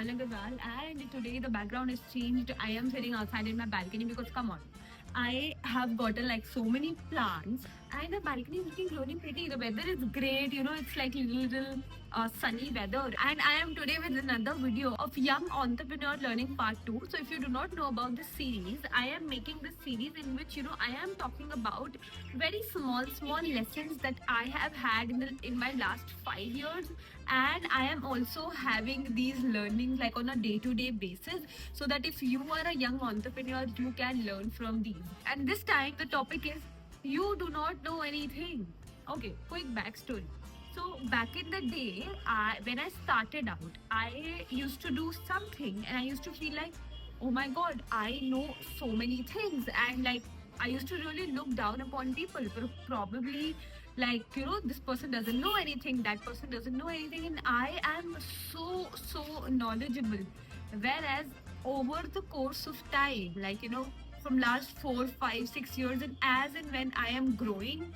Vishal Agarwal, and today the background is changed. I am sitting outside in my balcony because come on, I have gotten like so many plants, and the balcony is looking really pretty. The weather is great, it's like little sunny weather. And I am today with another video of Young Entrepreneur Learning Part 2. So, if you do not know about this series, I am making this series in which I am talking about very small lessons that I have had in my last 5 years, and I am also having these learnings like on a day-to-day basis, so that if you are a young entrepreneur, you can learn from these. And this time the topic is you do not know anything. Okay, quick backstory. So back in the day, when I started out, I used to do something and I used to feel like, oh my god, I know so many things, and like I used to really look down upon people. Probably like this person doesn't know anything, that person doesn't know anything, and I am so knowledgeable. Whereas over the course of time, like from last 4, 5, 6 years, and as and when I am growing,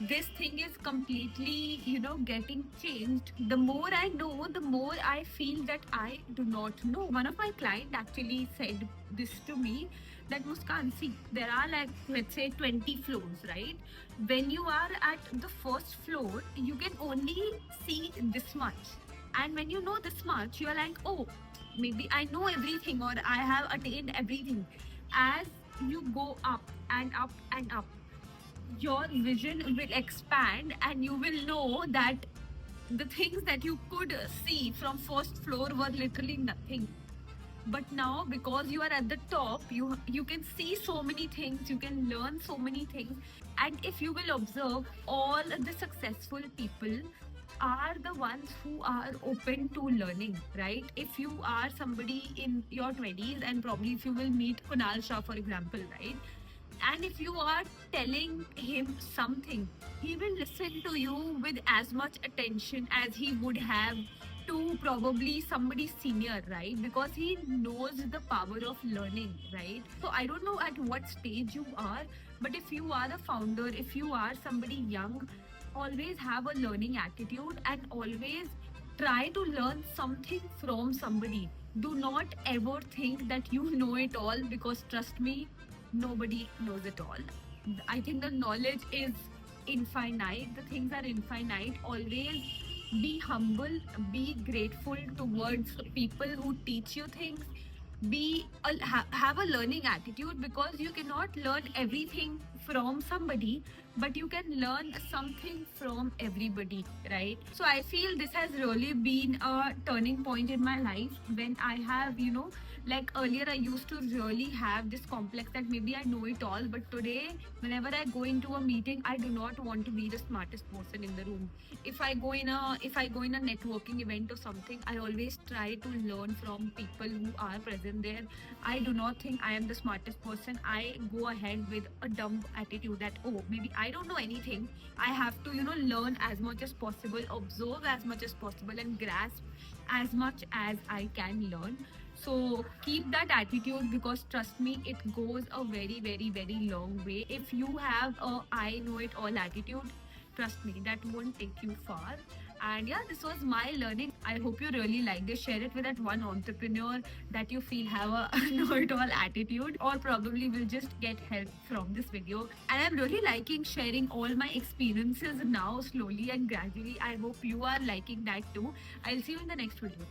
this thing is completely getting changed. The more I know, the more I feel that I do not know. One of my clients actually said this to me, that Muskan, see, there are like, let's say 20 floors, right? When you are at the first floor, you can only see this much, and when you know this much, you are like, oh, maybe I know everything, or I have attained everything. As you go up and up and up, your vision will expand, and you will know that the things that you could see from first floor were literally nothing. But now, because you are at the top, you can see so many things, you can learn so many things. And if you will observe, all the successful people are the ones who are open to learning, right? If you are somebody in your 20s, and probably if you will meet Kunal Shah, for example, right? And if you are telling him something, he will listen to you with as much attention as he would have to probably somebody senior, right? Because he knows the power of learning, right? So I don't know at what stage you are, but if you are a founder, if you are somebody young, always have a learning attitude, and always try to learn something from somebody. Do not ever think that you know it all, because trust me, nobody knows it all. I think the knowledge is infinite, the things are infinite. Always be humble, be grateful towards people who teach you things. Have a learning attitude, because you cannot learn everything from somebody, but you can learn something from everybody, right? So I feel this has really been a turning point in my life, when I have like earlier I used to really have this complex that maybe I know it all, but today whenever I go into a meeting, I do not want to be the smartest person in the room. If I go in a networking event or something, I always try to learn from people who are present there. I do not think I am the smartest person. I go ahead with a dumb attitude that, oh, maybe I don't know anything. I have to learn as much as possible, observe as much as possible, and grasp as much as I can learn. So keep that attitude, because trust me, it goes a very long way. If you have a I know it all attitude, trust me, that won't take you far. And yeah, this was my learning. I hope you really liked it. Share it with that one entrepreneur that you feel have a know it all attitude, or probably will just get help from this video. And I'm really liking sharing all my experiences now, slowly and gradually. I hope you are liking that too. I'll see you in the next video.